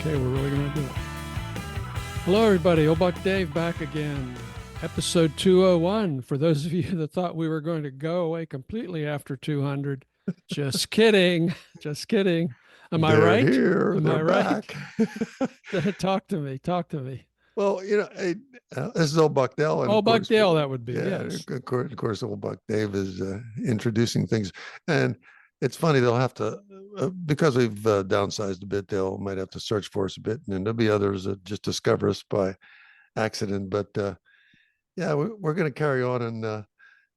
Okay, we're really going to do it. Hello, everybody. Old Buck Dave back again. Episode 201. For those of you that thought we were going to go away completely after 200, just kidding. Just kidding. Am I They're right? here. Am They're I right? back. Talk to me. Talk to me. Well, this is old Buck Dell, and Oh, of Buck course, Dale, that would be. yeah, Yes. of course, old Buck Dave is introducing things, and it's funny they'll have to because we've downsized a bit. They'll might have to search for us a bit, and then there'll be others that just discover us by accident. But yeah, we're going to carry on,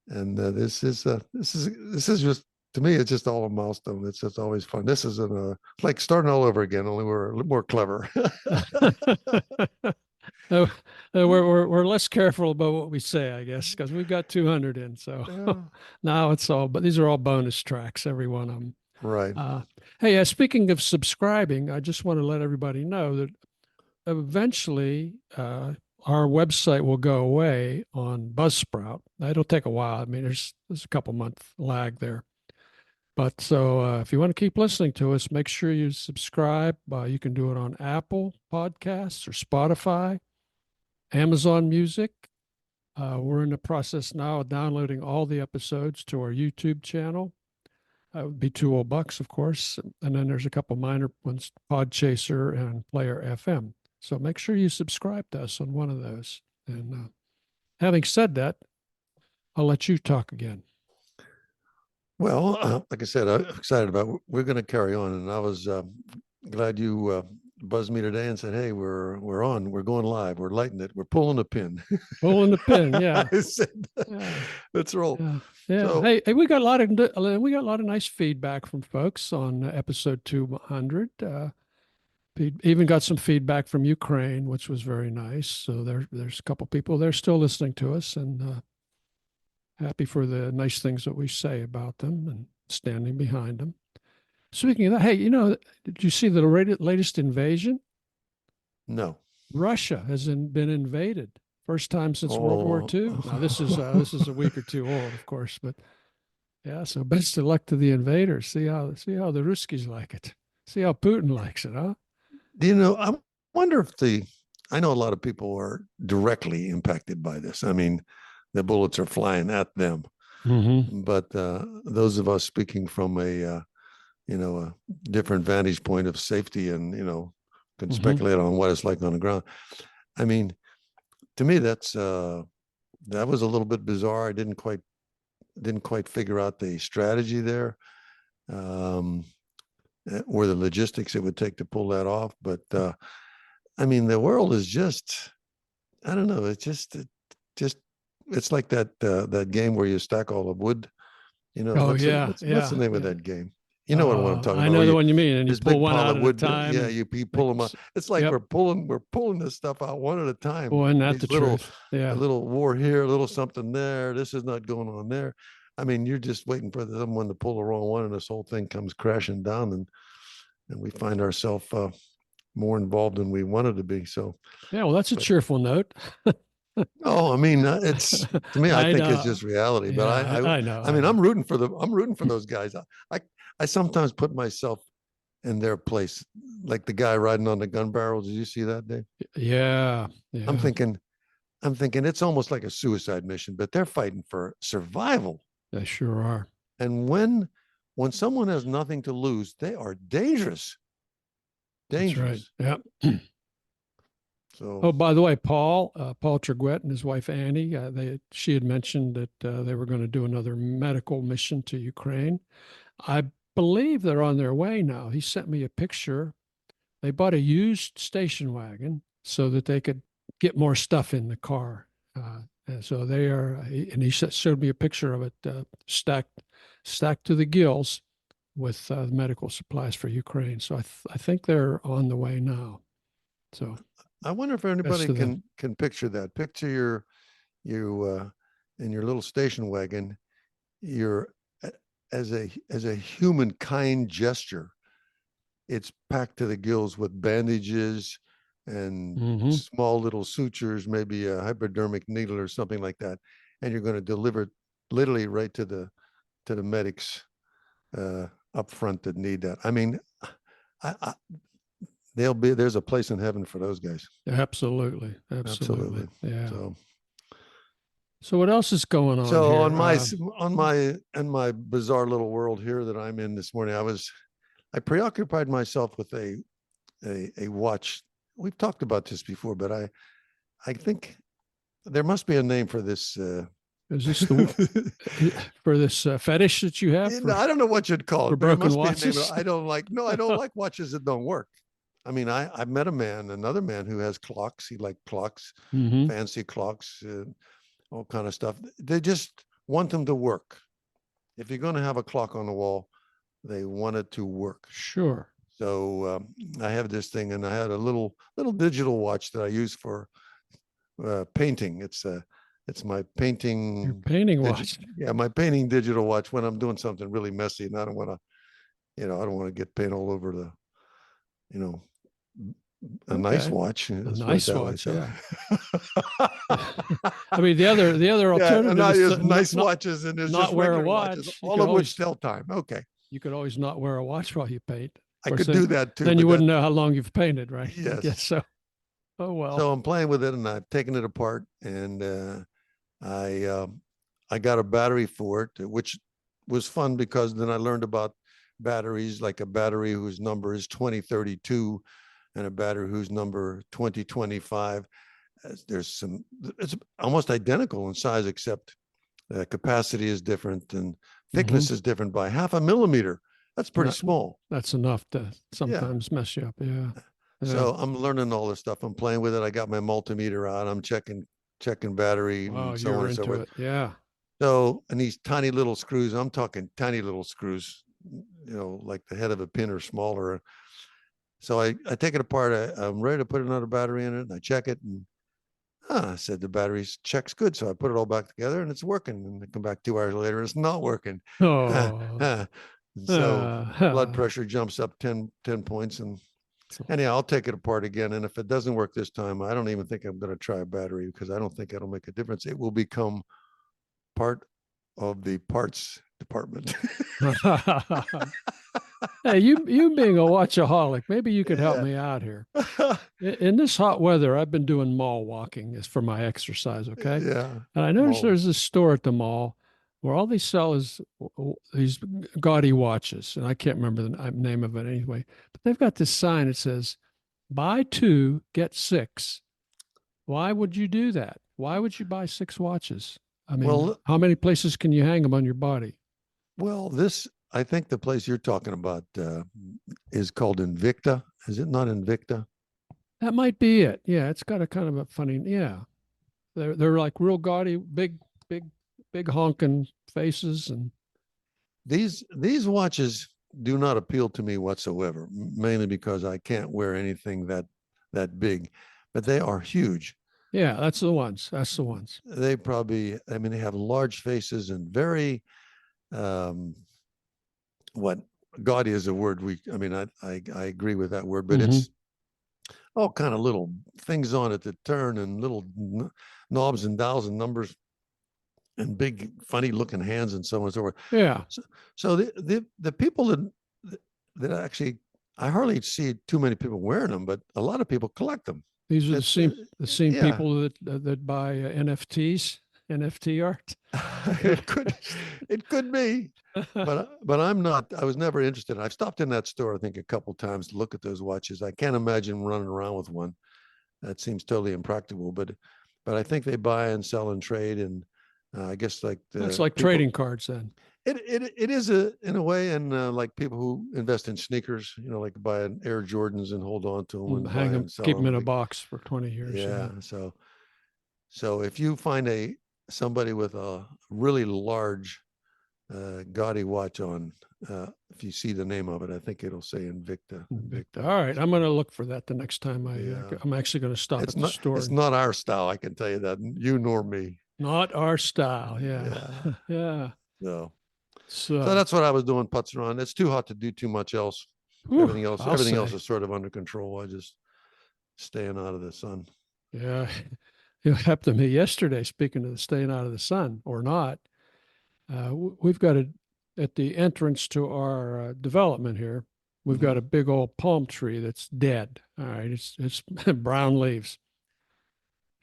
and this is just. To me, it's just all a milestone. It's just always fun. This is like starting all over again, only we're a little more clever. We're less careful about what we say, I guess, because we've got 200 in. So Yeah. now it's all, but these are all bonus tracks, every one of them. Right. Hey, speaking of subscribing, I just want to let everybody know that eventually our website will go away on Buzzsprout. It'll take a while. I mean, there's a couple month lag there. But so if you want to keep listening to us, make sure you subscribe. You can do it on Apple Podcasts or Spotify, Amazon Music. We're in the process now of downloading all the episodes to our YouTube channel. That would be Two Old Bucks, of course. And then there's a couple minor ones, Podchaser and Player FM. So make sure you subscribe to us on one of those. And having said that, I'll let you talk again. Well, like I said, I'm excited about. We're going to carry on, and I was glad you buzzed me today and said, "Hey, we're on. We're going live. We're lighting it. We're pulling the pin." Pulling the pin, yeah. I said, Yeah. "Let's roll." Yeah. So, hey, we got a lot of nice feedback from folks on episode 200. Even got some feedback from Ukraine, which was very nice. So there's a couple people there still listening to us, and happy for the nice things that we say about them and standing behind them. Speaking of that, hey, did you see the latest invasion? no. Russia has been invaded. First time since World War II. Now this is a week or two old, of course, but yeah. So best of luck to the invaders. See how the Ruskies like it. See how Putin likes it, huh? I wonder if I know a lot of people are directly impacted by this. I mean, the bullets are flying at them, but those of us speaking from a different vantage point of safety and can speculate on what it's like on the ground. I mean, to me, that was a little bit bizarre. I didn't quite figure out the strategy there, or the logistics it would take to pull that off. But I mean, the world is just, I don't know. It's just it's like that game where you stack all the wood. What's the name of that game? You know what I'm talking about. I know the one you mean, and you pull one out at a time. Yeah, you pull them out. It's like we're pulling this stuff out one at a time. Boy, isn't that the truth? Yeah. A little war here, a little something there. This is not going on there. I mean, you're just waiting for someone to pull the wrong one, and this whole thing comes crashing down, and we find ourselves more involved than we wanted to be. So yeah, well, that's a cheerful note. Oh, I mean, it's to me, I think it's just reality. But I know. I mean, I'm rooting for those guys. I sometimes put myself in their place, like the guy riding on the gun barrel. Did you see that, Dave? Yeah. I'm thinking it's almost like a suicide mission, but they're fighting for survival. They sure are. And when someone has nothing to lose, they are dangerous. Dangerous. That's right. Yeah. So, oh, by the way, Paul Treguet and his wife Annie, she had mentioned that they were going to do another medical mission to Ukraine. I believe they're on their way now. He sent me a picture. They bought a used station wagon so that they could get more stuff in the car. And so they are, and he showed me a picture of it stacked to the gills with medical supplies for Ukraine. So I think they're on the way now. So I wonder if anybody can picture that. Picture you in your little station wagon. You're as a humankind gesture. It's packed to the gills with bandages and small little sutures, maybe a hypodermic needle or something like that, and you're going to deliver it literally right to the medics up front that need that. I mean, there's a place in heaven for those guys. Absolutely. Absolutely. Absolutely. Yeah. So what else is going on So here? on my bizarre little world here that I'm in this morning, I preoccupied myself with a watch. We've talked about this before, but I think there must be a name for this. Is this for this fetish that you have? I don't know what you'd call it. There must watches? be a name. I don't like watches that don't work. I mean, I met another man who has clocks. He liked clocks, fancy clocks, all kind of stuff. They just want them to work. If you're going to have a clock on the wall, they want it to work. Sure. So I have this thing, and I had a little digital watch that I use for painting. It's my painting. Your painting watch. Yeah, my painting digital watch when I'm doing something really messy, and I don't want to get paint all over the, a nice watch. A nice watch, yeah. I mean, the other alternative is nice watches, and there's not wear a watch, watches, all of which tell time. Okay. You could always not wear a watch while you paint. I could do that too. Then you wouldn't know how long you've painted, right? Yes. Yes. So, oh well. So I'm playing with it, and I've taken it apart, and I got a battery for it, which was fun because then I learned about batteries, like a battery whose number is 2032 and a battery whose number 2025. It's almost identical in size, except capacity is different and thickness is different by 0.5 millimeter. That's pretty small. That's enough to sometimes mess you up. Yeah. So I'm learning all this stuff. I'm playing with it. I got my multimeter out. I'm checking battery and so on and so forth. Yeah. So, and these tiny little screws, I'm talking tiny little screws, like the head of a pin or smaller. So I take it apart. I'm ready to put another battery in it, and I check it, and I said the battery checks good. So I put it all back together, and it's working. And I come back 2 hours later, and it's not working. Oh. So blood pressure jumps up 10 points, and anyhow, I'll take it apart again. And if it doesn't work this time, I don't even think I'm going to try a battery, because I don't think it'll make a difference. It will become part of the parts department. Hey, you being a watchaholic, maybe you could help me out here. In this hot weather, I've been doing mall walking for my exercise. Okay. Yeah. And I noticed there's this store at the mall where all they sell is these gaudy watches, and I can't remember the name of it anyway. But they've got this sign that says, "Buy 2, get 6." Why would you do that? Why would you buy 6 watches? I mean, how many places can you hang them on your body? Well, I think the place you're talking about is called Invicta. Is it not Invicta? That might be it. Yeah, it's got a kind of a funny. Yeah, they're like real gaudy, big honking faces, and these watches do not appeal to me whatsoever. Mainly because I can't wear anything that big, but they are huge. Yeah, that's the ones. They probably. I mean, they have large faces and very. What gaudy is a word I agree with that word, but it's all kind of little things on it that turn, and little knobs and dials and numbers and big funny looking hands and so on and so forth. Yeah. So the people that actually, I hardly see too many people wearing them, but a lot of people collect them. These are the same people that buy NFT art. It could be, but I'm not. I was never interested. I've stopped in that store, I think, a couple times to look at those watches. I can't imagine running around with one. That seems totally impractical. But I think they buy and sell and trade, and I guess it's like trading cards then. It is in a way, and like people who invest in sneakers, like buy an Air Jordans and hold on to them and hang them, keep them in a box for 20 years. Yeah. So if you find somebody with a really large gaudy watch on, if you see the name of it, I think it'll say Invicta. All right, I'm going to look for that the next time I'm actually going to stop at the store. It's not our style, I can tell you that. You nor me. Not our style. Yeah. Yeah. So that's what I was doing, putzing around. It's too hot to do too much else. Everything else is sort of under control. I just staying out of the sun. Yeah. It happened to me yesterday, speaking of staying out of the sun or not. We've got at the entrance to our development here, we've got a big old palm tree that's dead. All right, it's brown leaves,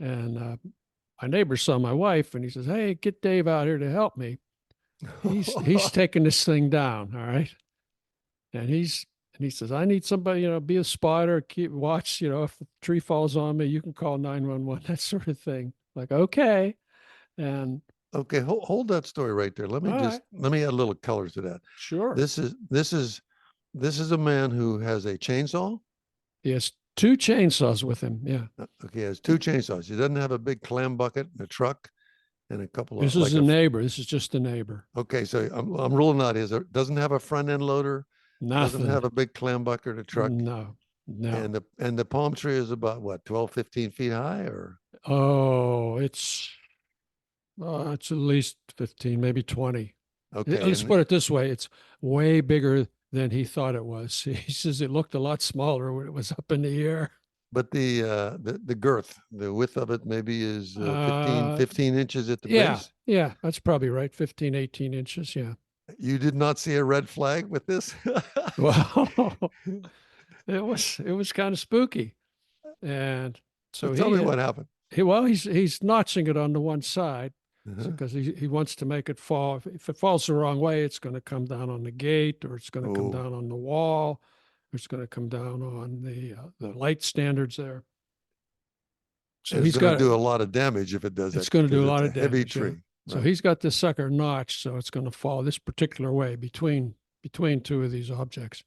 and my neighbor saw my wife, and he says, "Hey, get Dave out here to help me. He's taking this thing down. All right." And he says, I need somebody, be a spotter, keep watch, if the tree falls on me, you can call 911, that sort of thing. Like, okay. And Okay, hold that story right there. Let me all right, let me add a little color to that. sure. This is a man who has a chainsaw. He has two chainsaws with him. Yeah. Okay, he has two chainsaws. He doesn't have a big clam bucket and a truck and a couple of This is a neighbor. This is just a neighbor. Okay, so I'm ruling out his doesn't have a front end loader, doesn't Nothing. have a big clam bucket or truck, No, no. and the palm tree is about what 12, 15 feet high, or Oh, it's at least 15, maybe 20. okay, Let's put it this way. It's way bigger than he thought it was. He says it looked a lot smaller when it was up in the air. but the girth, the width of it maybe is 15, Uh, 15 inches at the yeah, base. yeah, that's probably right. 15, 18 inches. Yeah. You did not see a red flag with this? Well, it was kind of spooky. And So so tell me what happened. he's notching it on the one side Uh-huh. because he wants to make it fall. If it falls the wrong way, it's going to come down on the gate, or it's going to come Oh, down on the wall, or it's going to come down on the light standards there. So it's he's going to got do a lot of damage if it does it's that going to do because a it's lot a of heavy damage. Yeah. tree. So Right. he's got this sucker notched, so it's going to fall this particular way between two of these objects.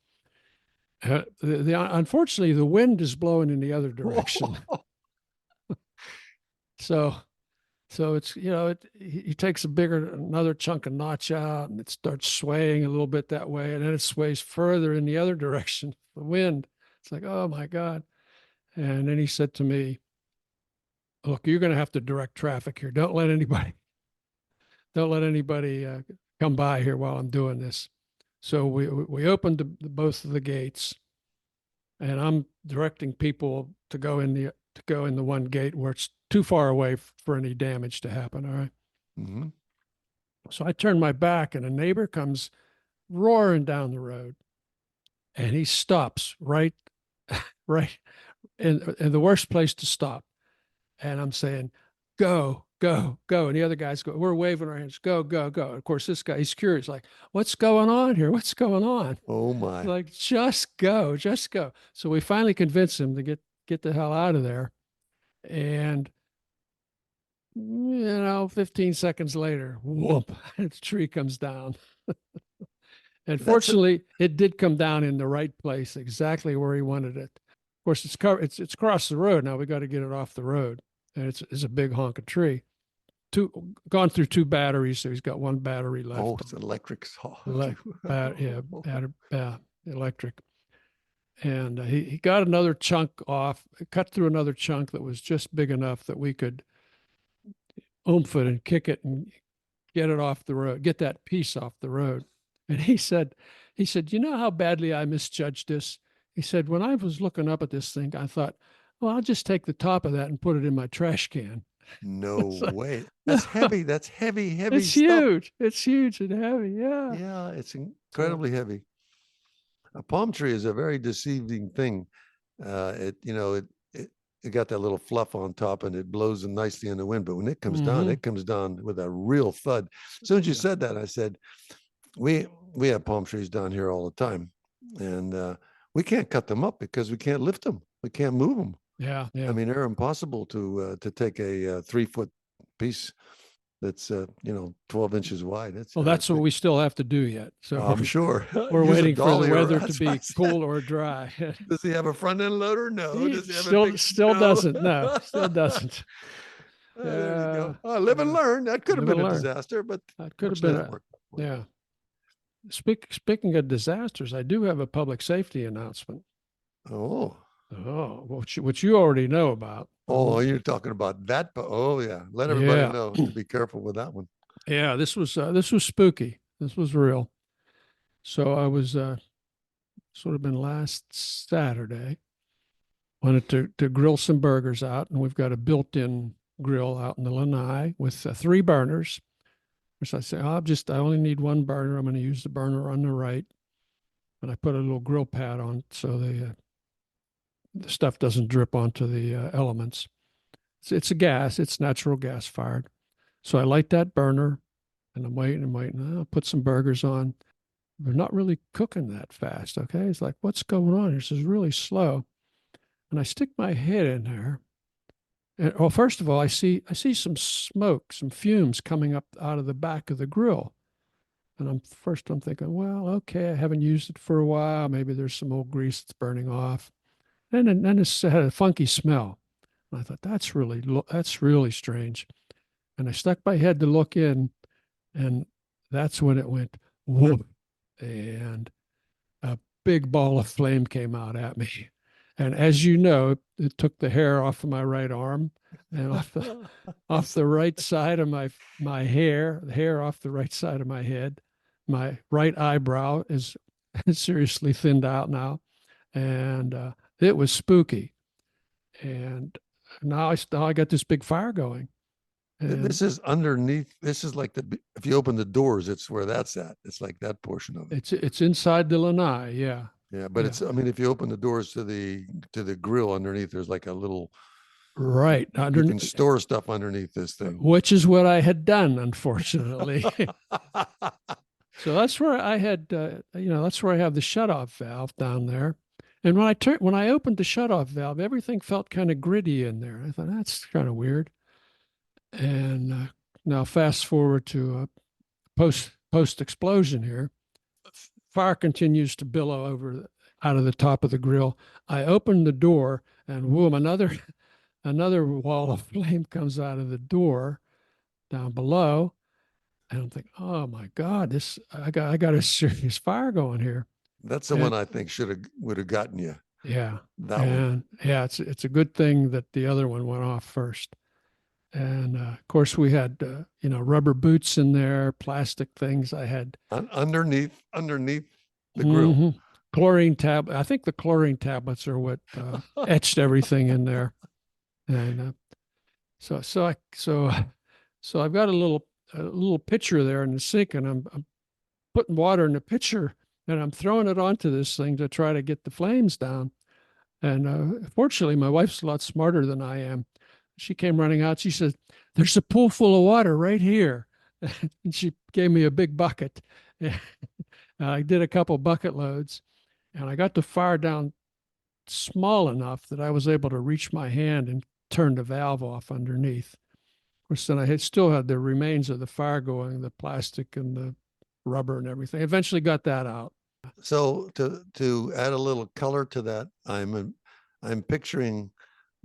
Unfortunately, the wind is blowing in the other direction. So it's he takes another chunk of notch out, and it starts swaying a little bit that way, and then it sways further in the other direction. The wind. It's like, oh my God. And then he said to me, "Look, you're going to have to direct traffic here. Don't let anybody come by here while I'm doing this." So we opened both of the gates, and I'm directing people to go in the one gate where it's too far away for any damage to happen. All right. Mm-hmm. So I turn my back, and a neighbor comes roaring down the road, and he stops right in the worst place to stop. And I'm saying, go, go, go. And the other guys go, we're waving our hands, go, go, go. Of course, this guy, he's curious, like, what's going on here? What's going on? Oh my. Like, just go, just go. So we finally convince him to get the hell out of there. And 15 seconds later, whoop, the tree comes down. And That's a, fortunately, it did come down in the right place, exactly where he wanted it. Of course, it's across the road. Now we got to get it off the road. And it's a big honk of tree. Gone through two batteries, so he's got one battery left. oh, it's electric saw. Electric. And he got another chunk off, cut through another chunk that was just big enough that we could oomph it and kick it and get it off the road, get that piece off the road. And he said, you know how badly I misjudged this? He said, when I was looking up at this thing, I thought, well, I'll just take the top of that and put it in my trash can. No Like, way. no, That's heavy. That's heavy, heavy it's stuff. huge. It's huge and heavy. Yeah. Yeah, it's incredibly heavy. A palm tree is a very deceiving thing. It got that little fluff on top and it blows nicely in the wind. But when it comes down, it comes down with a real thud. As soon as you said that, I said, we have palm trees down here all the time, and we can't cut them up because we can't lift them. We can't move them. Yeah. I mean, they're impossible to take a 3-foot piece that's 12 inches wide. Well, that's what we still have to do yet. So I'm sure we're Use a waiting for the dolly or weather to that's be what I said. cool or dry. Does he have a front end loader? No. He Does he have a big still snow? doesn't. No, still doesn't. There you go. Yeah. Oh, live and learn. That could have Live been and a learn. disaster, but That could have fortunately been it worked. yeah. Speaking of disasters, I do have a public safety announcement. Oh. Oh, which you already know about. Oh, you're talking about that. Oh, yeah. Let everybody know to be careful with that one. Yeah, this was spooky. This was real. So I was sort of been last Saturday. Wanted to grill some burgers out, and we've got a built-in grill out in the lanai with 3 burners. So I say, I only need one burner. I'm going to use the burner on the right. and I put a little grill pad on so the stuff doesn't drip onto the elements. It's a gas, it's natural gas fired. So I light that burner and I'm waiting and waiting. I'll put some burgers on. They're not really cooking that fast. Okay. It's like, what's going on? This is really slow. And I stick my head in there. And well, first of all, I see some smoke, some fumes coming up out of the back of the grill. And I'm thinking, well, okay, I haven't used it for a while. Maybe there's some old grease that's burning off. And then it had a funky smell. And I thought, that's really strange. And I stuck my head to look in, and that's when it went whoop, and a big ball of flame came out at me. And as you know, it took the hair off of my right arm and off the right side of my hair, the hair off the right side of my head. My right eyebrow is seriously thinned out now, and it was spooky. And now I got this big fire going. This is underneath. This is like if you open the doors, it's where that's at. It's like that portion of it. It's inside the lanai, yeah. Yeah, but Yeah. it's. I mean, if you open the doors to the grill underneath, there's like a little. Right. You can store stuff underneath this thing, which is what I had done, unfortunately. So that's where I had, that's where I have the shutoff valve down there. And when I opened the shutoff valve, everything felt kind of gritty in there. I thought that's kind of weird. And now fast forward to post explosion here. Fire continues to billow out of the top of the grill. I open the door, and boom, another wall of flame comes out of the door down below. And I'm thinking, oh my God, I got a serious fire going here. That's the one I think would have gotten you. Yeah. That one. Yeah, it's a good thing that the other one went off first. And of course we had rubber boots in there, plastic things. I had underneath the grill. Mm-hmm. Chlorine I think the chlorine tablets are what etched everything in there. And so I've got a little pitcher there in the sink, and I'm putting water in the pitcher, and I'm throwing it onto this thing to try to get the flames down. And fortunately, my wife's a lot smarter than I am. She came running out. She said, "There's a pool full of water right here," and she gave me a big bucket. I did a couple bucket loads, and I got the fire down small enough that I was able to reach my hand and turn the valve off underneath. Of course, then I still had the remains of the fire going, the plastic and the rubber and everything. Eventually got that out. So to add a little color to that, I'm picturing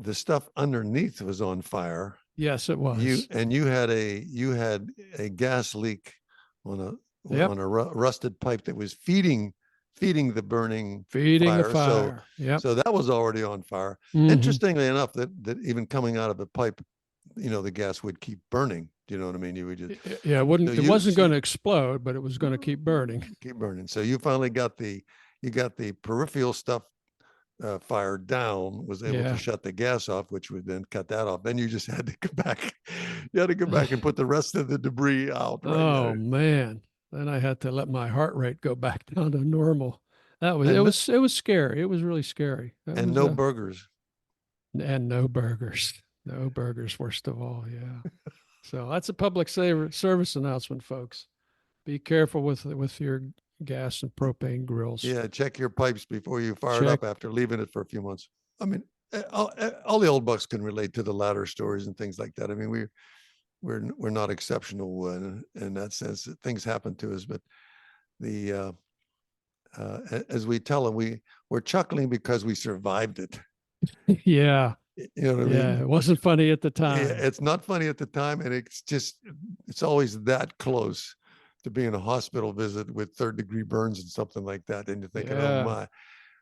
the stuff underneath was on fire. Yes, it was. You had a gas leak on a rusted pipe that was feeding the burning fire. The fire. So that was already on fire. Mm-hmm. Interestingly enough, that even coming out of the pipe, the gas would keep burning. Do you know what I mean? You would just it wasn't going to explode, but it was going to keep burning. Keep burning. So you finally got the peripheral stuff fired down, was able to shut the gas off, which would then cut that off. Then you just had to go back. You had to go back and put the rest of the debris out. Right man. Then I had to let my heart rate go back down to normal. It was scary. It was really scary. And no burgers. And no burgers. No burgers, worst of all. Yeah. So that's a public service announcement, folks. Be careful with your gas and propane grills. Yeah, check your pipes before you fire it up after leaving it for a few months. I mean, all the old bucks can relate to the ladder stories and things like that. I mean, we're not exceptional in that sense. Things happen to us, but as we tell them, we're chuckling because we survived it. Yeah. You know what I mean? Yeah, it wasn't funny at the time. Yeah, it's not funny at the time, and it's always that close to being a hospital visit with third-degree burns and something like that. And you're thinking, oh my.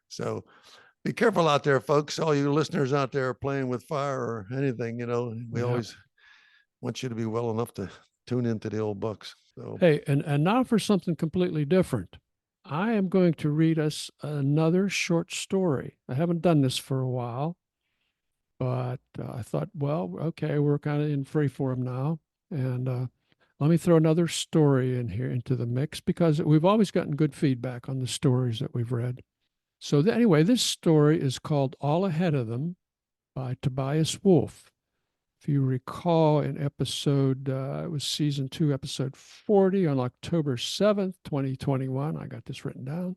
So be careful out there, folks. All you listeners out there playing with fire or anything, we always want you to be well enough to tune into the old bucks. So hey, and now for something completely different. I am going to read us another short story. I haven't done this for a while. But I thought, well, okay, we're kind of in free form now. And Let me throw another story in here into the mix because we've always gotten good feedback on the stories that we've read. So anyway, this story is called All Ahead of Them by Tobias Wolff. If you recall in episode, it was season 2, episode 40 on October 7th, 2021. I got this written down.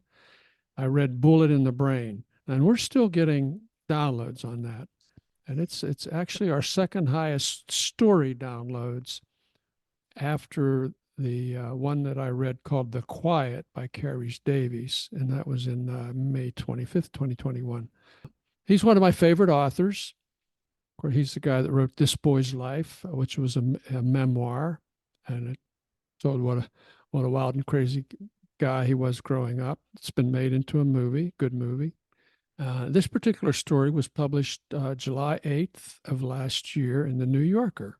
I read Bullet in the Brain, and we're still getting downloads on that. And it's actually our second highest story downloads after the one that I read called The Quiet by Carrie Davies, and that was in May 25th, 2021. He's one of my favorite authors. Of course, he's the guy that wrote This Boy's Life, which was a memoir, and it told what a wild and crazy guy he was growing up. It's been made into a movie, good movie. This particular story was published July 8th of last year in the New Yorker.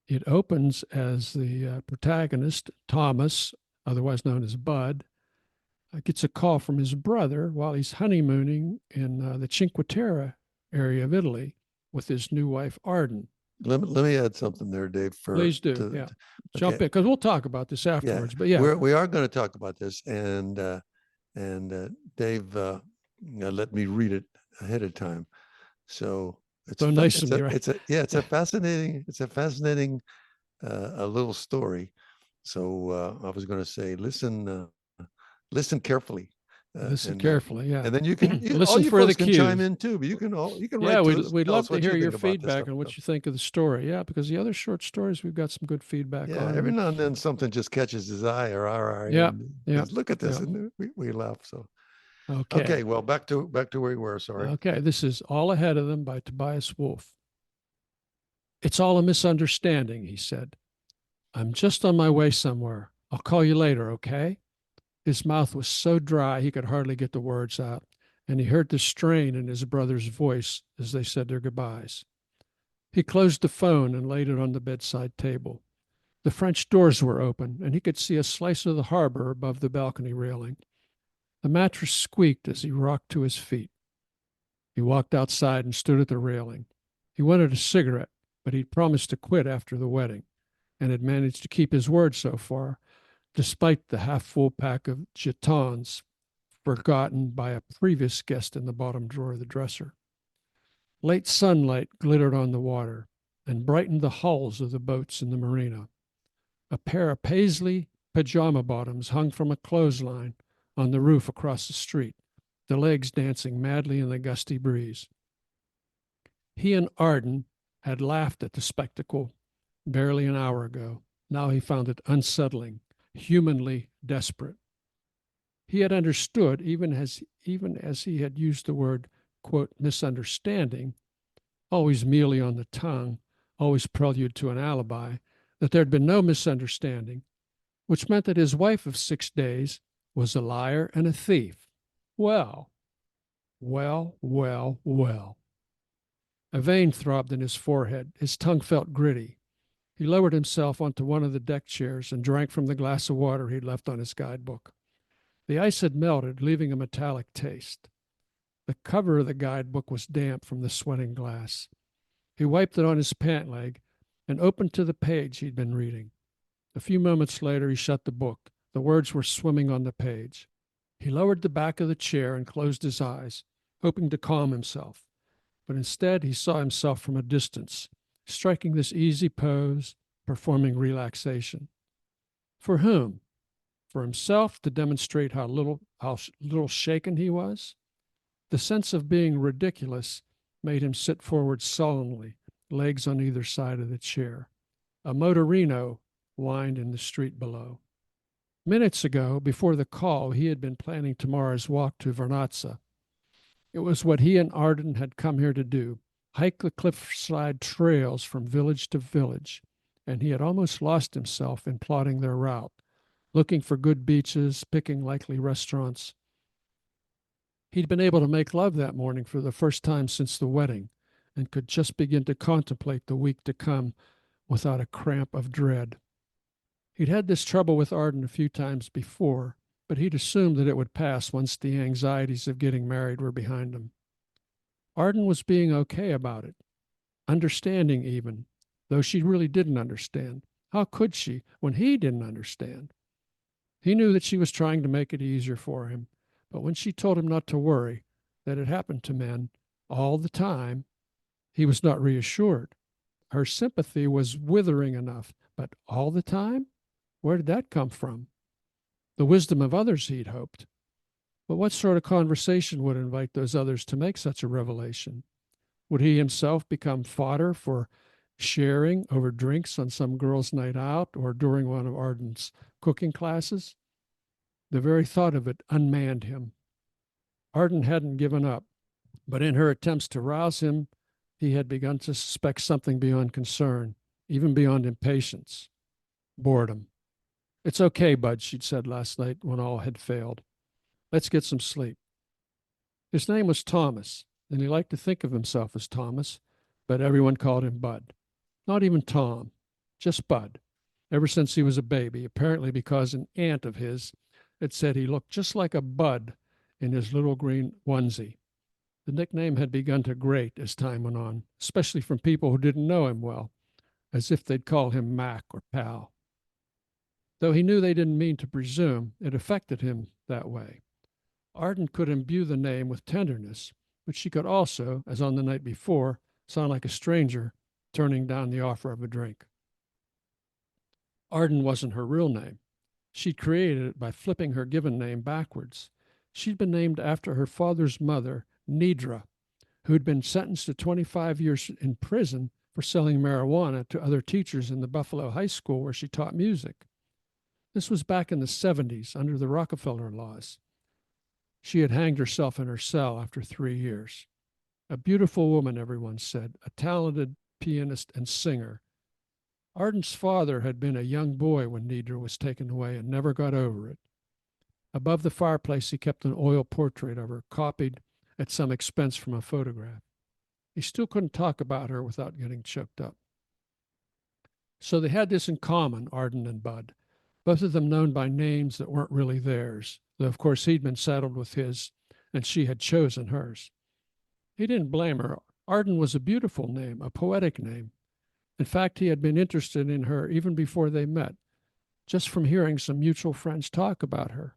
It opens as the protagonist, Thomas, otherwise known as Bud, gets a call from his brother while he's honeymooning in the Cinque Terre area of Italy with his new wife, Arden. Let me add something there, Dave. Please do. Yeah. Jump in, because we'll talk about this afterwards. Yeah, but yeah, we are going to talk about this, and Dave let me read it ahead of time. So it's so nice of me, right? It's a fascinating a little story. So I was going to say, listen carefully. Listen carefully, yeah. And then you can listen for the cues. chime in too, but you can yeah, write we'd love to hear your feedback on what you think of the story. Yeah, because the other short stories we've got some good feedback on. Every now and then something just catches his eye or our eye. Yeah, Look at this, and we laugh. So okay, well, back to where we were. Sorry. Okay, this is All Ahead of Them by Tobias Wolff. It's all a misunderstanding, he said. I'm just on my way somewhere. I'll call you later, okay? His mouth was so dry he could hardly get the words out, and he heard the strain in his brother's voice as they said their goodbyes. He closed the phone and laid it on the bedside table. The French doors were open, and he could see a slice of the harbor above the balcony railing. The mattress squeaked as he rocked to his feet. He walked outside and stood at the railing. He wanted a cigarette, but he'd promised to quit after the wedding, and had managed to keep his word so far, despite the half-full pack of jetons forgotten by a previous guest in the bottom drawer of the dresser. Late sunlight glittered on the water and brightened the hulls of the boats in the marina. A pair of paisley pajama bottoms hung from a clothesline on the roof across the street, the legs dancing madly in the gusty breeze. He and Arden had laughed at the spectacle barely an hour ago. Now he found it unsettling, humanly desperate. He had understood, even as he had used the word, quote, misunderstanding, always mealy on the tongue, always prelude to an alibi, that there had been no misunderstanding, which meant that his wife of 6 days was a liar and a thief. Well. A vein throbbed in his forehead. His tongue felt gritty. He lowered himself onto one of the deck chairs and drank from the glass of water he'd left on his guidebook. The ice had melted, leaving a metallic taste. The cover of the guidebook was damp from the sweating glass. He wiped it on his pant leg and opened to the page he'd been reading. A few moments later, he shut the book. The words were swimming on the page. He lowered the back of the chair and closed his eyes, hoping to calm himself. But instead, he saw himself from a distance, striking this easy pose, performing relaxation. For whom? For himself, to demonstrate how little shaken he was? The sense of being ridiculous made him sit forward sullenly, legs on either side of the chair. A motorino whined in the street below. Minutes ago, before the call, he had been planning tomorrow's walk to Vernazza. It was what he and Arden had come here to do, hike the cliffside trails from village to village, and he had almost lost himself in plotting their route, looking for good beaches, picking likely restaurants. He'd been able to make love that morning for the first time since the wedding, and could just begin to contemplate the week to come without a cramp of dread. He'd had this trouble with Arden a few times before, but he'd assumed that it would pass once the anxieties of getting married were behind him. Arden was being okay about it, understanding even, though she really didn't understand, How could she when he didn't understand? He knew that she was trying to make it easier for him, but when she told him not to worry, that it happened to men all the time, he was not reassured. Her sympathy was withering enough, but all the time? Where did that come from? The wisdom of others, he'd hoped. But what sort of conversation would invite those others to make such a revelation? Would he himself become fodder for sharing over drinks on some girl's night out or during one of Arden's cooking classes? The very thought of it unmanned him. Arden hadn't given up, but in her attempts to rouse him, he had begun to suspect something beyond concern, even beyond impatience, boredom. It's okay, Bud, she'd said last night when all had failed. Let's get some sleep. His name was Thomas, and he liked to think of himself as Thomas, but everyone called him Bud. Not even Tom, just Bud, ever since he was a baby, apparently because an aunt of his had said he looked just like a bud in his little green onesie. The nickname had begun to grate as time went on, especially from people who didn't know him well, as if they'd call him Mac or Pal. Though he knew they didn't mean to presume, it affected him that way. Arden could imbue the name with tenderness, but she could also, as on the night before, sound like a stranger turning down the offer of a drink. Arden wasn't her real name. She'd created it by flipping her given name backwards. She'd been named after her father's mother, Nidra, who'd been sentenced to 25 years in prison for selling marijuana to other teachers in the Buffalo High School where she taught music. This was back in the 70s under the Rockefeller laws. She had hanged herself in her cell after 3 years. A beautiful woman, everyone said, a talented pianist and singer. Arden's father had been a young boy when Nidra was taken away and never got over it. Above the fireplace, he kept an oil portrait of her, copied at some expense from a photograph. He still couldn't talk about her without getting choked up. So they had this in common, Arden and Bud, both of them known by names that weren't really theirs, though of course he'd been saddled with his, and she had chosen hers. He didn't blame her. Arden was a beautiful name, a poetic name. In fact, he had been interested in her even before they met, just from hearing some mutual friends talk about her.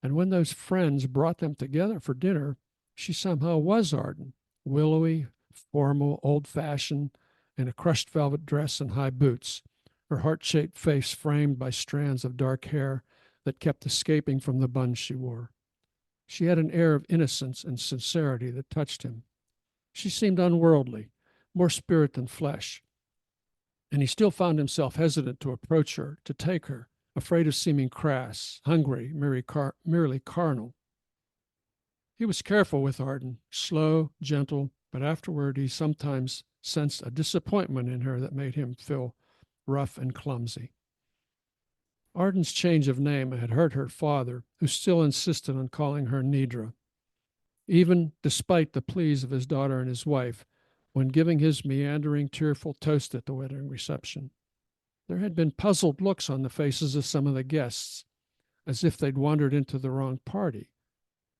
And when those friends brought them together for dinner, she somehow was Arden, willowy, formal, old-fashioned, in a crushed velvet dress and high boots, her heart-shaped face framed by strands of dark hair that kept escaping from the bun she wore. She had an air of innocence and sincerity that touched him. She seemed unworldly, more spirit than flesh, and he still found himself hesitant to approach her, to take her, afraid of seeming crass, hungry, merely carnal. He was careful with Arden, slow, gentle, but afterward he sometimes sensed a disappointment in her that made him feel rough and clumsy. Arden's change of name had hurt her father, who still insisted on calling her Nidra, even despite the pleas of his daughter and his wife when giving his meandering, tearful toast at the wedding reception. There had been puzzled looks on the faces of some of the guests, as if they'd wandered into the wrong party,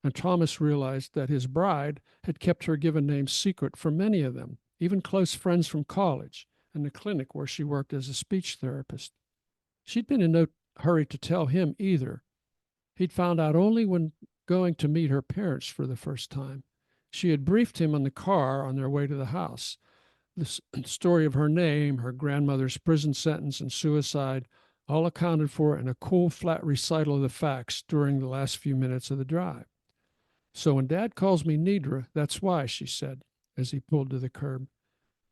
and Thomas realized that his bride had kept her given name secret from many of them, even close friends from college and the clinic where she worked as a speech therapist. She'd been in no hurry to tell him either. He'd found out only when going to meet her parents for the first time. She had briefed him in the car on their way to the house. The story of her name, her grandmother's prison sentence, and suicide, all accounted for in a cool, flat recital of the facts during the last few minutes of the drive. So when Dad calls me Nidra, that's why, she said, as he pulled to the curb.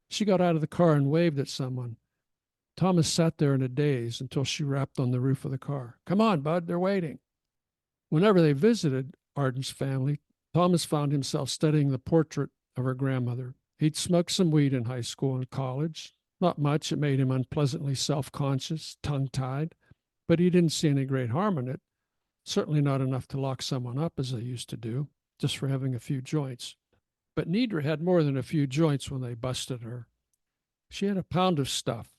She got out of the car and waved at someone. Thomas sat there in a daze until she rapped on the roof of the car. Come on, Bud, they're waiting. Whenever they visited Arden's family, Thomas found himself studying the portrait of her grandmother. He'd smoked some weed in high school and college. Not much. It made him unpleasantly self-conscious, tongue-tied, but he didn't see any great harm in it. Certainly not enough to lock someone up as they used to do, just for having a few joints. But Nidra had more than a few joints when they busted her. She had a pound of stuff,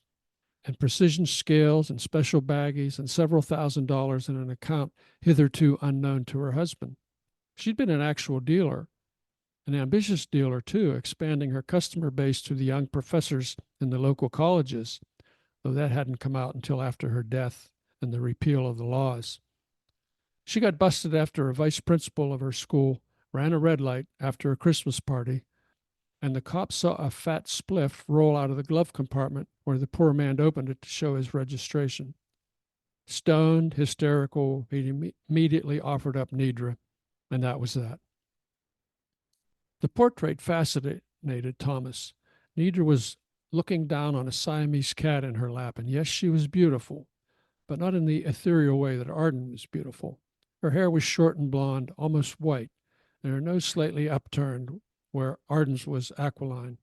and precision scales and special baggies and several $1,000s in an account hitherto unknown to her husband. She'd been an actual dealer, an ambitious dealer too, expanding her customer base to the young professors in the local colleges, though that hadn't come out until after her death and the repeal of the laws. She got busted after a vice principal of her school ran a red light after a Christmas party, and the cops saw a fat spliff roll out of the glove compartment where the poor man opened it to show his registration. Stoned, hysterical, he immediately offered up Nidra, and that was that. The portrait fascinated Thomas. Nidra was looking down on a Siamese cat in her lap, and yes, she was beautiful, but not in the ethereal way that Arden was beautiful. Her hair was short and blonde, almost white, and her nose slightly upturned, where Arden's was aquiline.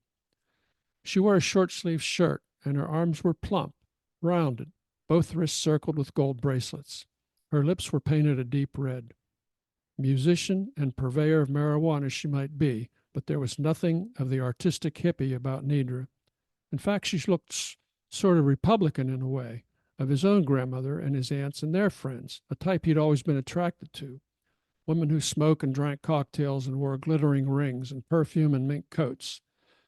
She wore a short-sleeved shirt, and her arms were plump, rounded, both wrists circled with gold bracelets. Her lips were painted a deep red. Musician and purveyor of marijuana she might be, but there was nothing of the artistic hippie about Nidra. In fact, she looked sort of Republican in a way, of his own grandmother and his aunts and their friends, a type he'd always been attracted to. Women who smoked and drank cocktails and wore glittering rings and perfume and mink coats,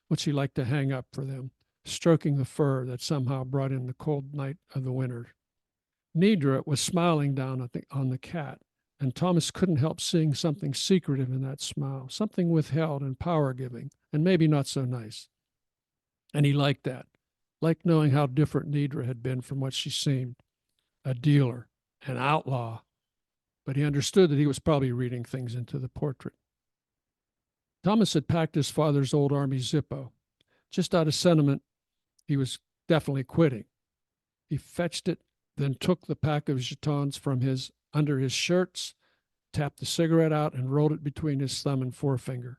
which he liked to hang up for them, stroking the fur that somehow brought in the cold night of the winter. Nidra was smiling down on the cat, and Thomas couldn't help seeing something secretive in that smile, something withheld and power-giving, and maybe not so nice. And he liked that, liked knowing how different Nidra had been from what she seemed, a dealer, an outlaw. But he understood that he was probably reading things into the portrait. Thomas had packed his father's old Army Zippo. Just out of sentiment, he was definitely quitting. He fetched it, then took the pack of jetons from under his shirts, tapped the cigarette out, and rolled it between his thumb and forefinger.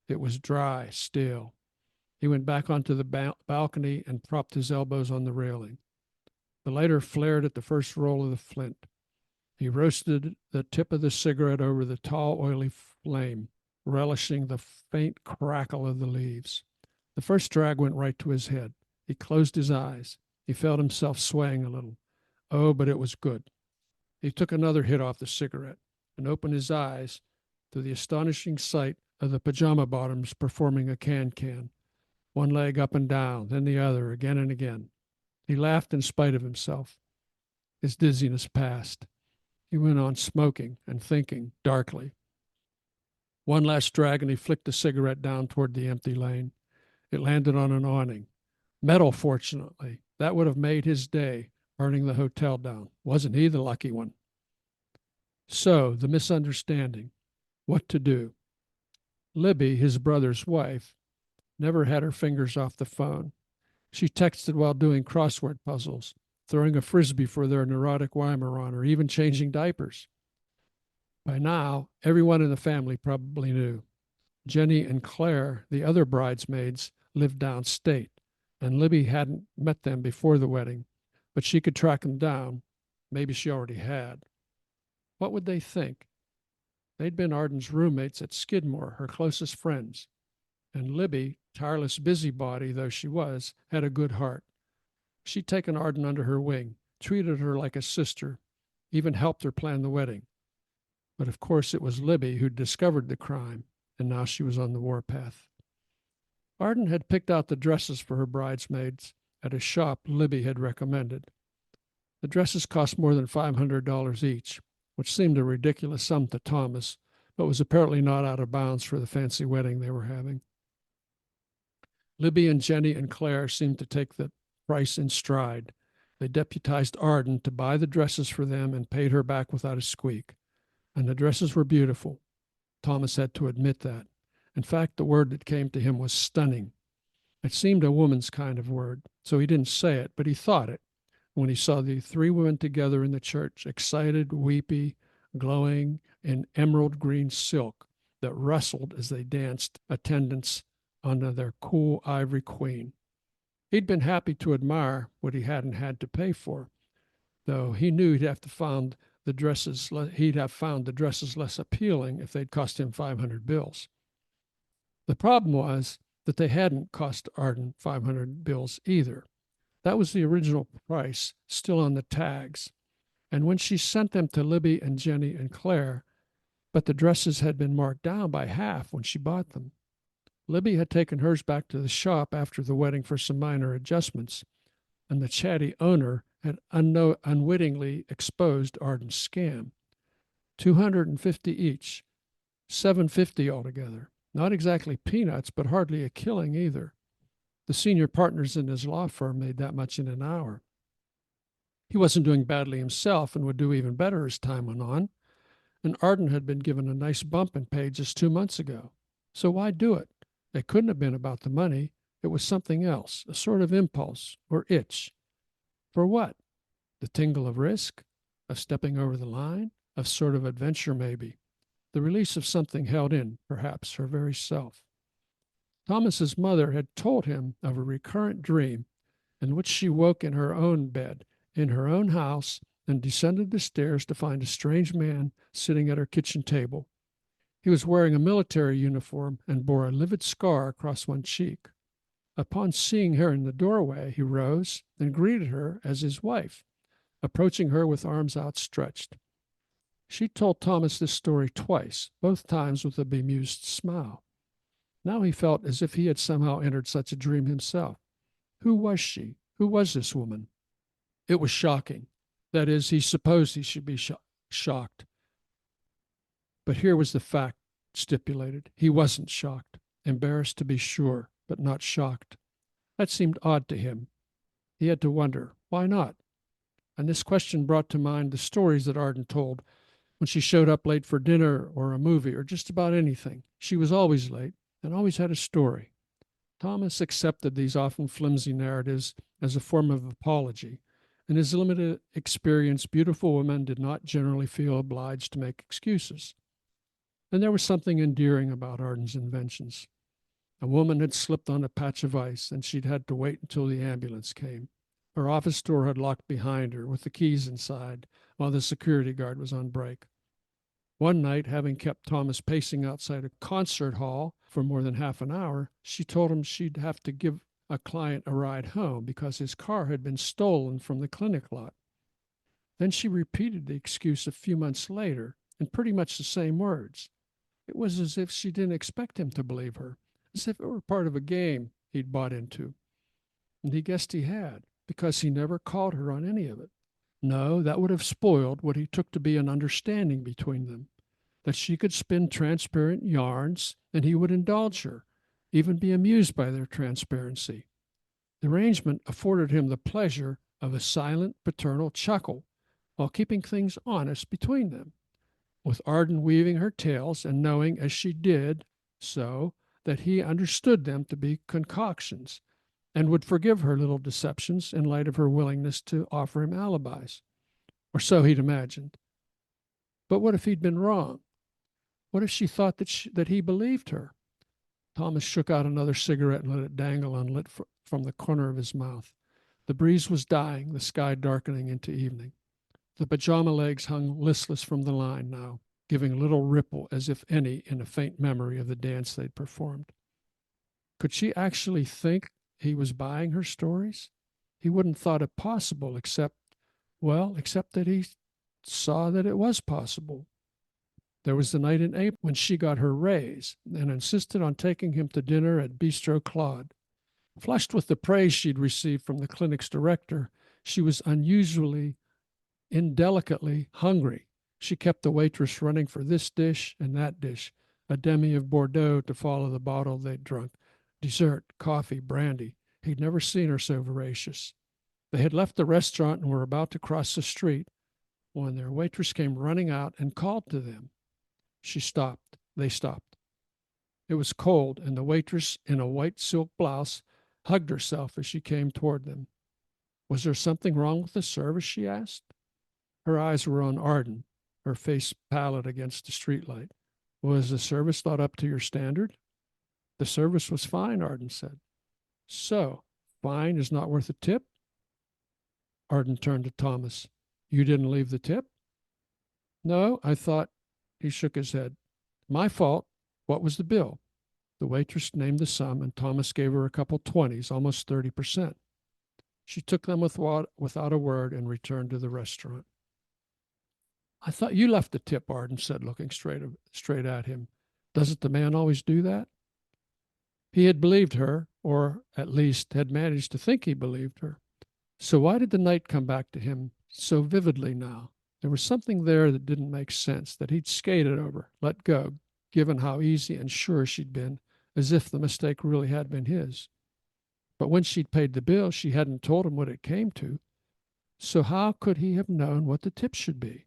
It was dry, stale. He went back onto the balcony and propped his elbows on the railing. The lighter flared at the first roll of the flint. He roasted the tip of the cigarette over the tall, oily flame, relishing the faint crackle of the leaves. The first drag went right to his head. He closed his eyes. He felt himself swaying a little. Oh, but it was good. He took another hit off the cigarette and opened his eyes to the astonishing sight of the pajama bottoms performing a can-can, one leg up and down, then the other, again and again. He laughed in spite of himself. His dizziness passed. He went on smoking and thinking darkly. One last drag, and he flicked the cigarette down toward the empty lane. It landed on an awning. Metal, fortunately. That would have made his day, burning the hotel down. Wasn't he the lucky one? So, the misunderstanding. What to do? Libby, his brother's wife, never had her fingers off the phone. She texted while doing crossword puzzles, throwing a frisbee for their neurotic Weimaraner, or even changing diapers. By now, everyone in the family probably knew. Jenny and Claire, the other bridesmaids, lived downstate, and Libby hadn't met them before the wedding, but she could track them down. Maybe she already had. What would they think? They'd been Arden's roommates at Skidmore, her closest friends, and Libby, tireless busybody though she was, had a good heart. She'd taken Arden under her wing, treated her like a sister, even helped her plan the wedding. But of course it was Libby who'd discovered the crime, and now she was on the warpath. Arden had picked out the dresses for her bridesmaids at a shop Libby had recommended. The dresses cost more than $500 each, which seemed a ridiculous sum to Thomas, but was apparently not out of bounds for the fancy wedding they were having. Libby and Jenny and Claire seemed to take the price in stride. They deputized Arden to buy the dresses for them and paid her back without a squeak. And the dresses were beautiful. Thomas had to admit that. In fact, the word that came to him was stunning. It seemed a woman's kind of word, so he didn't say it, but he thought it when he saw the three women together in the church, excited, weepy, glowing in emerald green silk that rustled as they danced attendance under their cool ivory queen. He'd been happy to admire what he hadn't had to pay for, though he knew he'd have found the dresses less appealing if they'd cost him 500 bills. The problem was that they hadn't cost Arden 500 bills either. That was the original price, still on the tags. And when she sent them to Libby and Jenny and Claire, but the dresses had been marked down by half when she bought them. Libby had taken hers back to the shop after the wedding for some minor adjustments, and the chatty owner had unwittingly exposed Arden's scam. 250 each, 750 altogether. Not exactly peanuts, but hardly a killing either. The senior partners in his law firm made that much in an hour. He wasn't doing badly himself and would do even better as time went on. And Arden had been given a nice bump in pay just 2 months ago. So why do it? It couldn't have been about the money. It was something else, a sort of impulse or itch. For what? The tingle of risk? Of stepping over the line? Of sort of adventure, maybe. The release of something held in, perhaps, her very self. Thomas's mother had told him of a recurrent dream in which she woke in her own bed, in her own house, and descended the stairs to find a strange man sitting at her kitchen table. He was wearing a military uniform and bore a livid scar across one cheek. Upon seeing her in the doorway, he rose and greeted her as his wife, approaching her with arms outstretched. She told Thomas this story twice, both times with a bemused smile. Now he felt as if he had somehow entered such a dream himself. Who was she? Who was this woman? It was shocking. That is, he supposed he should be shocked. But here was the fact stipulated. He wasn't shocked. Embarrassed to be sure, but not shocked. That seemed odd to him. He had to wonder, why not? And this question brought to mind the stories that Arden told when she showed up late for dinner or a movie or just about anything. She was always late and always had a story. Thomas accepted these often flimsy narratives as a form of apology. In his limited experience, beautiful women did not generally feel obliged to make excuses. And there was something endearing about Arden's inventions. A woman had slipped on a patch of ice, and she'd had to wait until the ambulance came. Her office door had locked behind her, with the keys inside, while the security guard was on break. One night, having kept Thomas pacing outside a concert hall for more than half an hour, she told him she'd have to give a client a ride home because his car had been stolen from the clinic lot. Then she repeated the excuse a few months later in pretty much the same words. It was as if she didn't expect him to believe her, as if it were part of a game he'd bought into. And he guessed he had, because he never called her on any of it. No, that would have spoiled what he took to be an understanding between them, that she could spin transparent yarns and he would indulge her, even be amused by their transparency. The arrangement afforded him the pleasure of a silent paternal chuckle while keeping things honest between them, with Arden weaving her tales and knowing as she did so that he understood them to be concoctions and would forgive her little deceptions in light of her willingness to offer him alibis. Or so he'd imagined. But what if he'd been wrong? What if she thought that he believed her? Thomas shook out another cigarette and let it dangle unlit from the corner of his mouth. The breeze was dying, the sky darkening into evening. The pajama legs hung listless from the line now, giving little ripple, as if any, in a faint memory of the dance they'd performed. Could she actually think he was buying her stories? He wouldn't thought it possible, except that he saw that it was possible. There was the night in April when she got her raise and insisted on taking him to dinner at Bistro Claude. Flushed with the praise she'd received from the clinic's director, she was unusually, indelicately hungry. She kept the waitress running for this dish and that dish, a demi of Bordeaux to follow the bottle they'd drunk, dessert, coffee, brandy. He'd never seen her so voracious. They had left the restaurant and were about to cross the street when their waitress came running out and called to them. She stopped. They stopped. It was cold, and the waitress, in a white silk blouse, hugged herself as she came toward them. Was there something wrong with the service, she asked. Her eyes were on Arden, her face pallid against the streetlight. Was the service not up to your standard? The service was fine, Arden said. So, fine is not worth a tip? Arden turned to Thomas. You didn't leave the tip? No, I thought. He shook his head. My fault. What was the bill? The waitress named the sum, and Thomas gave her a couple 20s, almost 30%. She took them without a word and returned to the restaurant. I thought you left the tip, Arden said, looking straight at him. Doesn't the man always do that? He had believed her, or at least had managed to think he believed her. So why did the night come back to him so vividly now? There was something there that didn't make sense, that he'd skated over, let go, given how easy and sure she'd been, as if the mistake really had been his. But when she'd paid the bill, she hadn't told him what it came to. So how could he have known what the tip should be?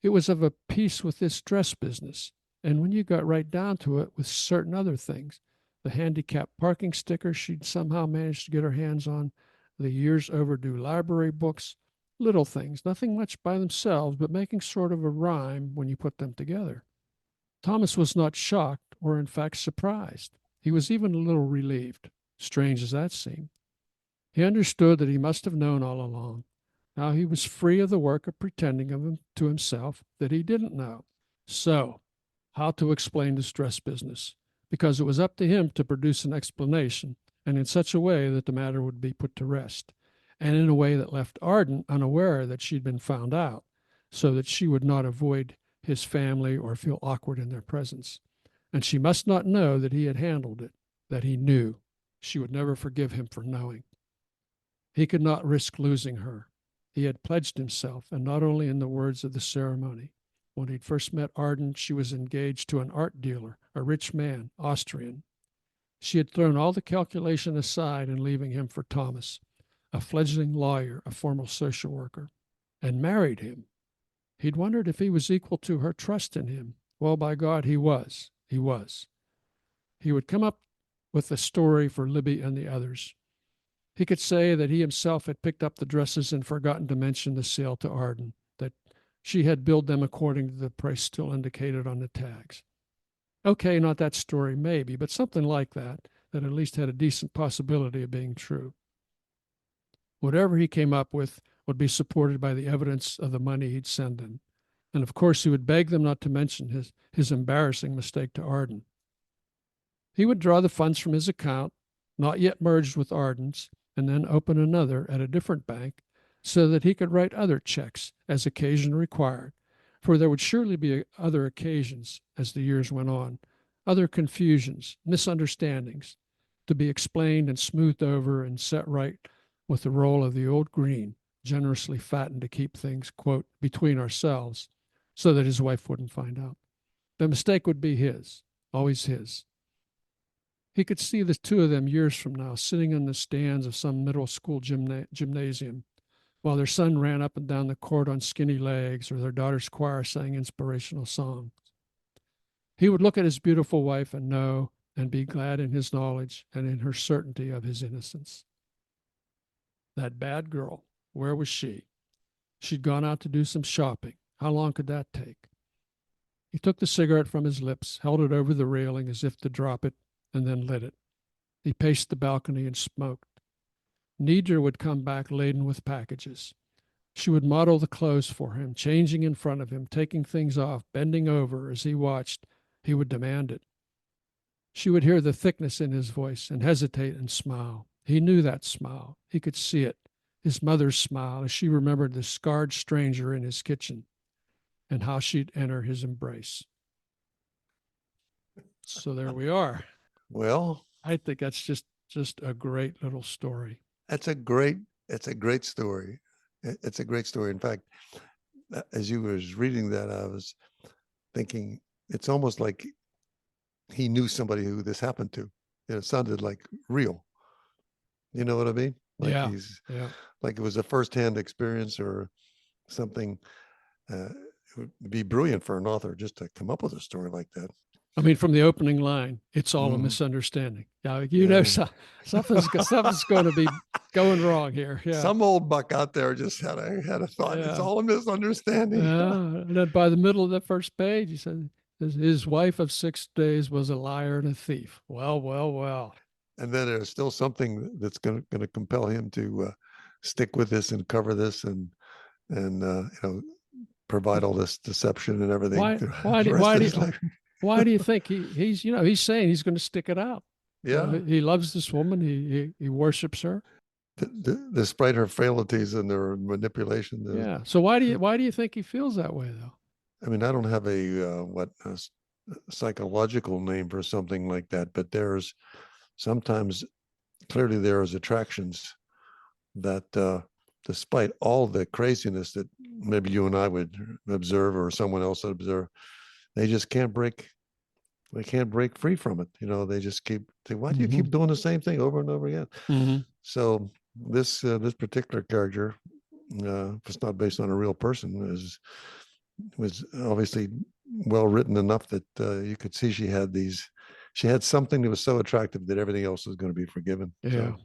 It was of a piece with this dress business, and when you got right down to it, with certain other things. The handicapped parking sticker she'd somehow managed to get her hands on, the years overdue library books, little things, nothing much by themselves, but making sort of a rhyme when you put them together. Thomas was not shocked, or in fact surprised. He was even a little relieved, strange as that seemed. He understood that he must have known all along. Now he was free of the work of pretending to himself that he didn't know. So, how to explain this dress business? Because it was up to him to produce an explanation, and in such a way that the matter would be put to rest, and in a way that left Arden unaware that she'd been found out, so that she would not avoid his family or feel awkward in their presence. And she must not know that he had handled it, that he knew. She would never forgive him for knowing. He could not risk losing her. He had pledged himself, and not only in the words of the ceremony. When he'd first met Arden, she was engaged to an art dealer, a rich man, Austrian. She had thrown all the calculation aside in leaving him for Thomas, a fledgling lawyer, a formal social worker, and married him. He'd wondered if he was equal to her trust in him. Well, by God, he was. He was. He would come up with a story for Libby and the others. He could say that he himself had picked up the dresses and forgotten to mention the sale to Arden, that she had billed them according to the price still indicated on the tags. Okay, not that story, maybe, but something like that, that at least had a decent possibility of being true. Whatever he came up with would be supported by the evidence of the money he'd send them. And of course, he would beg them not to mention his embarrassing mistake to Arden. He would draw the funds from his account, not yet merged with Arden's, and then open another at a different bank so that he could write other checks as occasion required, for there would surely be other occasions as the years went on, other confusions, misunderstandings, to be explained and smoothed over and set right with the roll of the old green, generously fattened to keep things, quote, between ourselves, so that his wife wouldn't find out. The mistake would be his, always his. He could see the two of them years from now sitting in the stands of some middle school gymnasium while their son ran up and down the court on skinny legs or their daughter's choir sang inspirational songs. He would look at his beautiful wife and know and be glad in his knowledge and in her certainty of his innocence. That bad girl, where was she? She'd gone out to do some shopping. How long could that take? He took the cigarette from his lips, held it over the railing as if to drop it, and then lit it. He paced the balcony and smoked. Nidra would come back laden with packages. She would model the clothes for him, changing in front of him, taking things off, bending over as he watched. He would demand it. She would hear the thickness in his voice and hesitate and smile. He knew that smile. He could see it, his mother's smile, as she remembered the scarred stranger in his kitchen and how she'd enter his embrace. So there we are. Well, I think that's just a great little story. It's a great story. It's a great story. In fact, as you was reading that, I was thinking it's almost like he knew somebody who this happened to. It sounded like real. You know what I mean? Like like it was a firsthand experience or something. It would be brilliant for an author just to come up with a story like that. I mean, from the opening line, it's all a misunderstanding. Yeah, know, something's going to be going wrong here. Yeah, some old buck out there just had a thought. Yeah. It's all a misunderstanding. And then by the middle of the first page, he said his wife of 6 days was a liar and a thief. Well. And then there's still something that's going to compel him to stick with this and cover this and provide all this deception and everything. Why do you think he's saying he's going to stick it out? Yeah, he loves this woman. He worships her, despite her frailties and their manipulation. Yeah. So why do you think he feels that way, though? I mean, I don't have a psychological name for something like that, but there's sometimes clearly there is attractions that despite all the craziness that maybe you and I would observe or someone else would observe, they just can't break. They can't break free from it. They just keep. Why do you keep doing the same thing over and over again? So this particular character, if it's not based on a real person, was obviously well written enough that you could see she had something that was so attractive that everything else was going to be forgiven. Yeah. So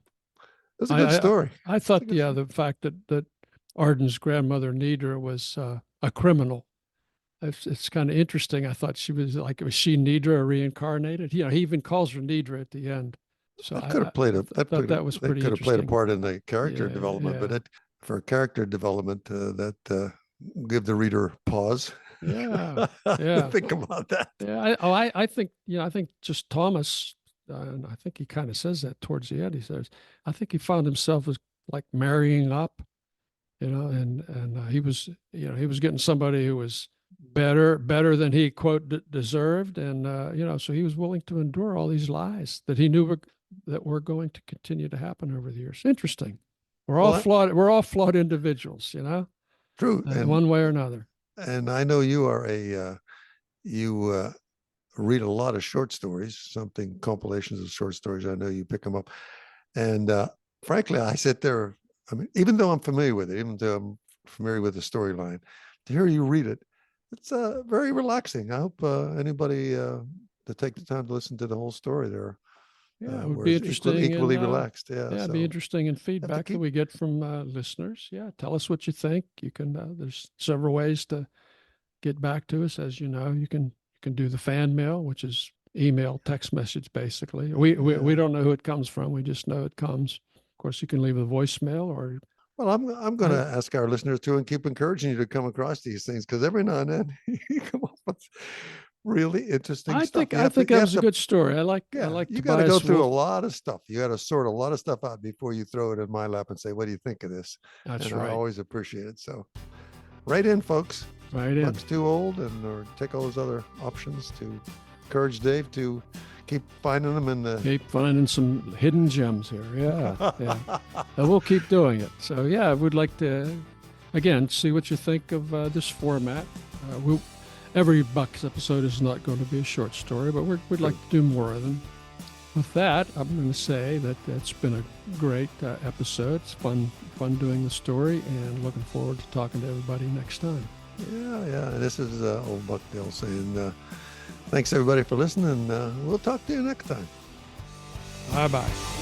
it was a good story. I thought, the fact that Arden's grandmother Nidra was a criminal. It's kind of interesting. I thought was she Nidra reincarnated? He even calls her Nidra at the end. So that could have played that was pretty could have played a interesting. part in the character development, but for character development, that give the reader pause. Yeah, Think about that. Yeah, I think I think just Thomas, and I think he kind of says that towards the end. He says, I think he found himself as like marrying up, and he was getting somebody who was better than he quote deserved, and so he was willing to endure all these lies that he knew that were going to continue to happen over the years. Interesting. We're all flawed. We're all flawed individuals, True, one way or another. And I know you are you read a lot of short stories, compilations of short stories. I know you pick them up, and frankly, I sit there. I mean, even though I'm familiar with it, even though I'm familiar with the storyline, to hear you read it, it's very relaxing. I hope anybody to take the time to listen to the whole story there. Yeah, it would be interesting. Equally relaxed. Yeah, it'd be interesting in feedback that we get from listeners. Yeah, tell us what you think. You can. There's several ways to get back to us. As you know, you can do the fan mail, which is email, text message, basically. We don't know who it comes from. We just know it comes. Of course, you can leave a voicemail or. Well, I'm going to ask our listeners to and keep encouraging you to come across these things, because every now and then you come up with really interesting stuff. I think that was a good story. I like you got to go through a lot of stuff. You got to sort a lot of stuff out before you throw it in my lap and say, what do you think of this? That's right. I always appreciate it. So write in, folks. Write in. Buck's Too Old, or take all those other options to encourage Dave to keep finding them keep finding some hidden gems here. Yeah. And we'll keep doing it. So I would like to again see what you think of this format. Every Bucks episode is not going to be a short story, but we'd like to do more of them. With that, I'm going to say that it's been a great episode. It's fun doing the story, and looking forward to talking to everybody next time. Yeah. This is old Buckdale saying thanks everybody for listening, and we'll talk to you next time. Bye-bye.